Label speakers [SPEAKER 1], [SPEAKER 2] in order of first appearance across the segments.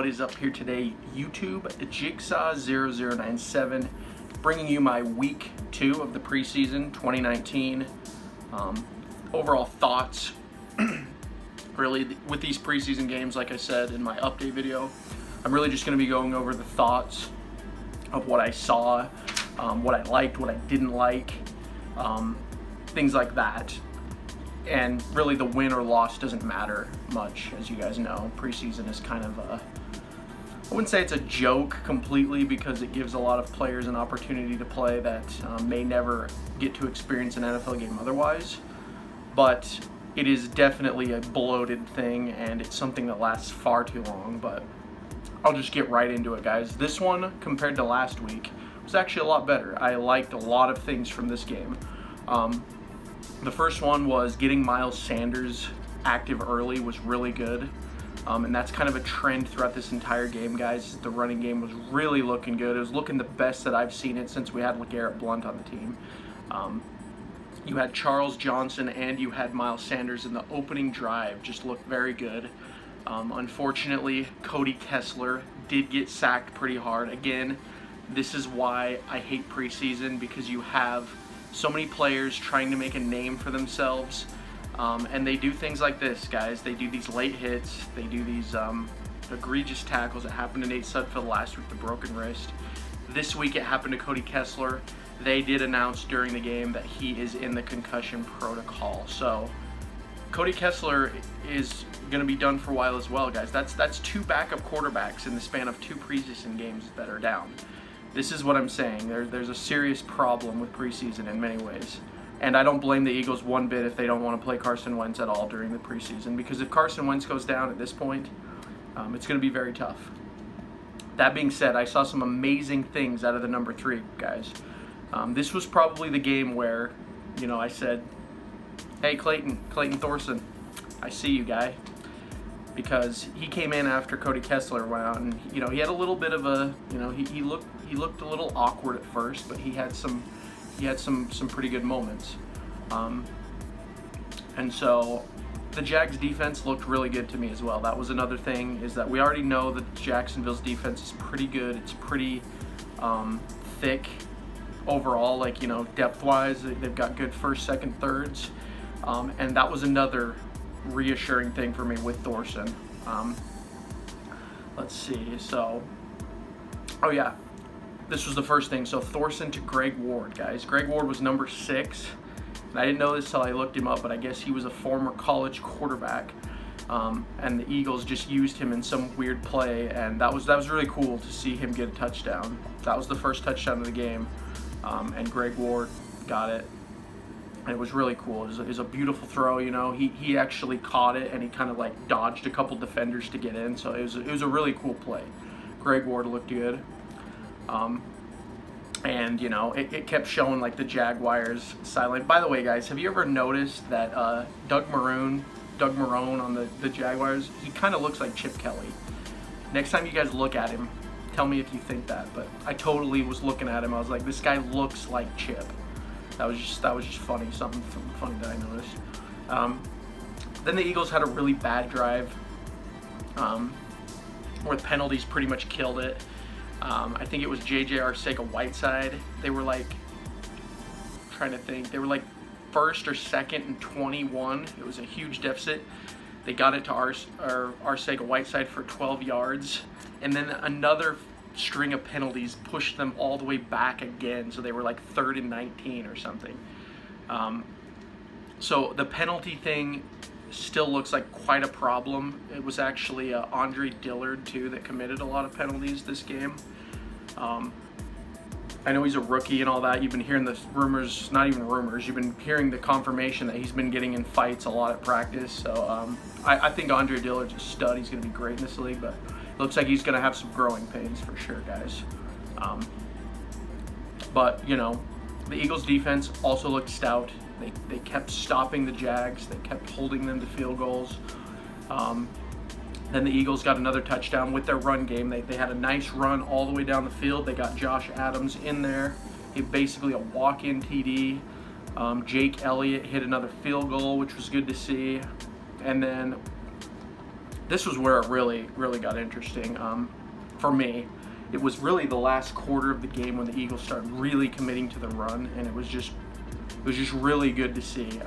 [SPEAKER 1] is up here today? YouTube, Jigsaw0097, bringing you my week 2 of the preseason 2019. Overall thoughts, really, with these preseason games, like I said in my update video, I'm really just going to be going over the thoughts of what I saw, what I liked, what I didn't like, things like that. And really the win or loss doesn't matter much, as you guys know. Preseason is kind of I wouldn't say it's a joke completely, because it gives a lot of players an opportunity to play that may never get to experience an NFL game otherwise. But it is definitely a bloated thing, and it's something that lasts far too long. But I'll just get right into it, guys. This one, compared to last week, was actually a lot better. I liked a lot of things from this game. The first one was getting Miles Sanders active early was really good. And that's kind of a trend throughout this entire game, guys. The running game was really looking good. It was looking the best that I've seen it since we had LeGarrette Blount on the team. You had Charles Johnson and you had Miles Sanders in the opening drive. Just looked very good. Unfortunately, Cody Kessler did get sacked pretty hard. Again, this is why I hate preseason, because you have so many players trying to make a name for themselves, and they do things like this, guys. They do these late hits, they do these egregious tackles. It happened to Nate Sudfeld last week, the broken wrist. This week it happened to Cody Kessler. They did announce during the game that he is in the concussion protocol. So Cody Kessler is going to be done for a while as well, guys. That's 2 backup quarterbacks in the span of 2 preseason games that are down. This is what I'm saying. There's a serious problem with preseason in many ways. And I don't blame the Eagles one bit if they don't want to play Carson Wentz at all during the preseason, because if Carson Wentz goes down at this point, it's going to be very tough. That being said, I saw some amazing things out of the number 3, guys. This was probably the game where, I said, hey, Clayton Thorson, I see you, guy. Because he came in after Cody Kessler went out, and he had a little bit of a, he looked a little awkward at first, but he had some pretty good moments. And so the Jags defense looked really good to me as well. That was another thing, is that we already know that Jacksonville's defense is pretty good. It's pretty thick overall, depth-wise. They've got good first, second, thirds. And that was another reassuring thing for me with Thorson. Let's see. So, oh yeah, this was the first thing. So Thorson to Greg Ward, guys. Greg Ward was number 6. And I didn't know this till I looked him up, but I guess he was a former college quarterback. And the Eagles just used him in some weird play, and that was really cool to see him get a touchdown. That was the first touchdown of the game, and Greg Ward got it. And it was really cool. It was a beautiful throw, He actually caught it, and he kind of dodged a couple defenders to get in. So it was a really cool play. Greg Ward looked good. And it kept showing the Jaguars silent. By the way, guys, have you ever noticed that Doug Marrone on the Jaguars, he kind of looks like Chip Kelly? Next time you guys look at him, tell me if you think that. But I totally was looking at him. I was like, this guy looks like Chip. That was just funny, something funny that I noticed. Then the Eagles had a really bad drive where the penalties pretty much killed it. I think it was J.J. Arcega-Whiteside. They were trying to think. They were first or second and 21. It was a huge deficit. They got it to Arcega-Whiteside for 12 yards, and then another string of penalties pushed them all the way back again, so they were 3rd and 19 or something. So the penalty thing still looks like quite a problem. It was actually Andre Dillard too that committed a lot of penalties this game. I know he's a rookie and all that. You've been hearing the rumors, not even rumors, you've been hearing the confirmation that he's been getting in fights a lot at practice. So I think Andre Dillard's a stud. He's going to be great in this league, but looks like he's going to have some growing pains for sure, guys. But, the Eagles' defense also looked stout. They kept stopping the Jags. They kept holding them to field goals. Then the Eagles got another touchdown with their run game. They had a nice run all the way down the field. They got Josh Adams in there. He basically a walk-in TD. Jake Elliott hit another field goal, which was good to see. And then this was where it really got interesting for me. It was really the last quarter of the game when the Eagles started really committing to the run, and it was just really good to see.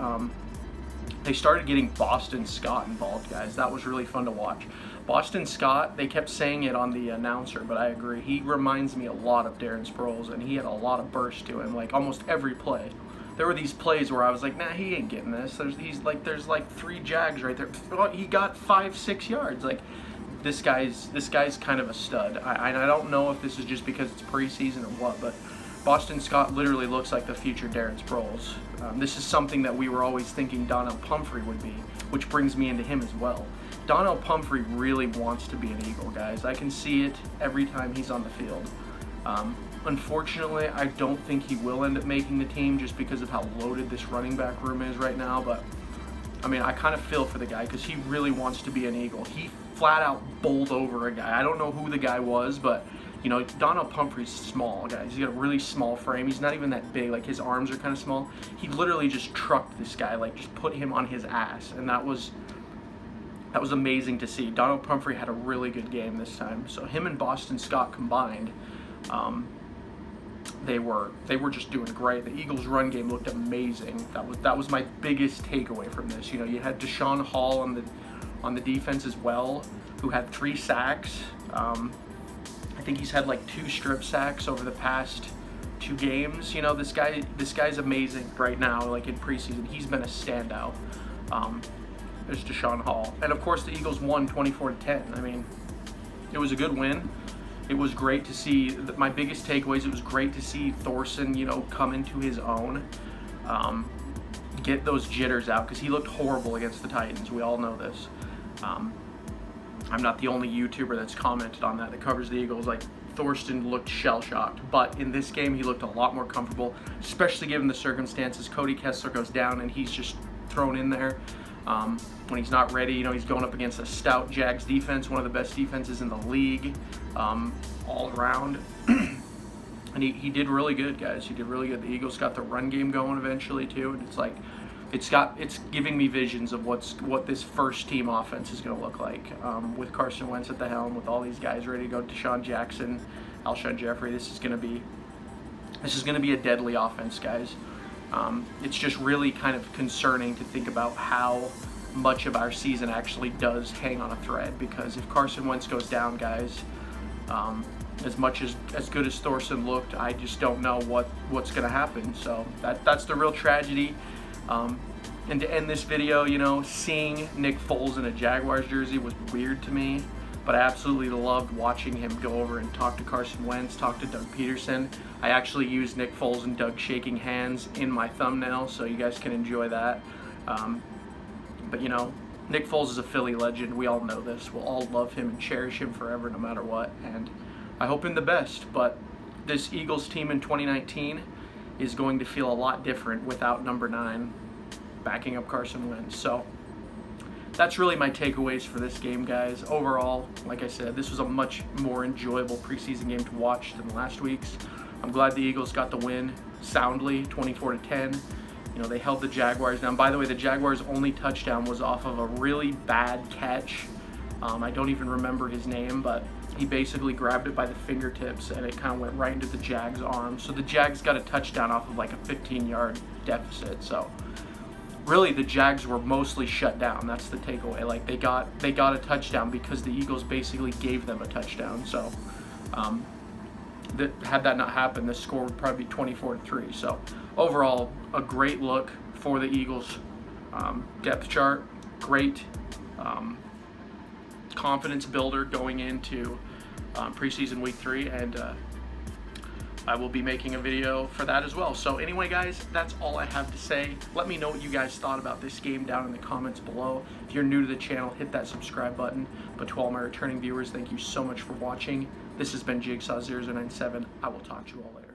[SPEAKER 1] They started getting Boston Scott involved, guys. That was really fun to watch. Boston Scott, they kept saying it on the announcer, but I agree. He reminds me a lot of Darren Sproles, and he had a lot of burst to him, like almost every play. There were these plays where I was like, nah, he ain't getting this. There's like 3 JAGS right there. He got 5-6 yards. Like, this guy's kind of a stud. I don't know if this is just because it's preseason or what, but Boston Scott literally looks like the future Darren Sproles. This is something that we were always thinking Donnell Pumphrey would be, which brings me into him as well. Donnell Pumphrey really wants to be an Eagle, guys. I can see it every time he's on the field. Unfortunately, I don't think he will end up making the team just because of how loaded this running back room is right now, but I mean, I kind of feel for the guy because he really wants to be an Eagle. He flat out bowled over a guy. I don't know who the guy was, but you know, Donnell Pumphrey's small, guys. He's got a really small frame. He's not even that big. Like, his arms are kind of small. He literally just trucked this guy, like just put him on his ass, and that was amazing to see. Donnell Pumphrey had a really good game this time. So him and Boston Scott combined, they were just doing great. The Eagles' run game looked amazing. That was my biggest takeaway from this. You know, you had Deshaun Hall on the defense as well, who had 3 sacks. I think he's had like 2 strip sacks over the past 2 games. You know, this guy's amazing right now. Like, in preseason, he's been a standout. There's Deshaun Hall, and of course the Eagles won 24-10. I mean, it was a good win. It was great to see. My biggest takeaways, it was great to see Thorson, you know, come into his own, get those jitters out, because he looked horrible against the Titans. We all know this. I'm not the only YouTuber that's commented on that covers the Eagles. Like, Thorson looked shell-shocked, but in this game he looked a lot more comfortable, especially given the circumstances. Cody Kessler goes down and he's just thrown in there. When he's not ready, you know, he's going up against a stout JAGS defense, one of the best defenses in the league, all around. And he did really good, guys. He did really good. The Eagles got the run game going eventually too, and it's like it's giving me visions of what this first team offense is going to look like, with Carson Wentz at the helm, with all these guys ready to go. Deshaun Jackson, Alshon Jeffrey. This is going to be a deadly offense, guys. It's just really kind of concerning to think about how much of our season actually does hang on a thread, because if Carson Wentz goes down, guys, as good as Thorson looked, I just don't know what's going to happen. So that's the real tragedy. And to end this video, you know, seeing Nick Foles in a Jaguars jersey was weird to me, but I absolutely loved watching him go over and talk to Carson Wentz, talk to Doug Peterson. I actually used Nick Foles and Doug shaking hands in my thumbnail, so you guys can enjoy that. But you know, Nick Foles is a Philly legend. We all know this. We'll all love him and cherish him forever, no matter what. And I hope him the best. But this Eagles team in 2019 is going to feel a lot different without number 9 backing up Carson Wentz. So that's really my takeaways for this game, guys. Overall, like I said, this was a much more enjoyable preseason game to watch than last week's. I'm glad the Eagles got the win soundly, 24-10. You know, they held the Jaguars down. By the way, the Jaguars' only touchdown was off of a really bad catch. I don't even remember his name, but he basically grabbed it by the fingertips and it kind of went right into the Jags' arm. So the Jags got a touchdown off of like a 15-yard deficit. So really, the Jags were mostly shut down. That's the takeaway. Like, they got a touchdown because the Eagles basically gave them a touchdown. So had that not happened, the score would probably be 24-3. So overall, a great look for the Eagles depth chart. Great confidence builder going into preseason week 3, and I will be making a video for that as well. So anyway, guys, that's all I have to say. Let me know what you guys thought about this game down in the comments below. If you're new to the channel, hit that subscribe button. But to all my returning viewers, thank you so much for watching. This has been Jigsaw097. I will talk to you all later.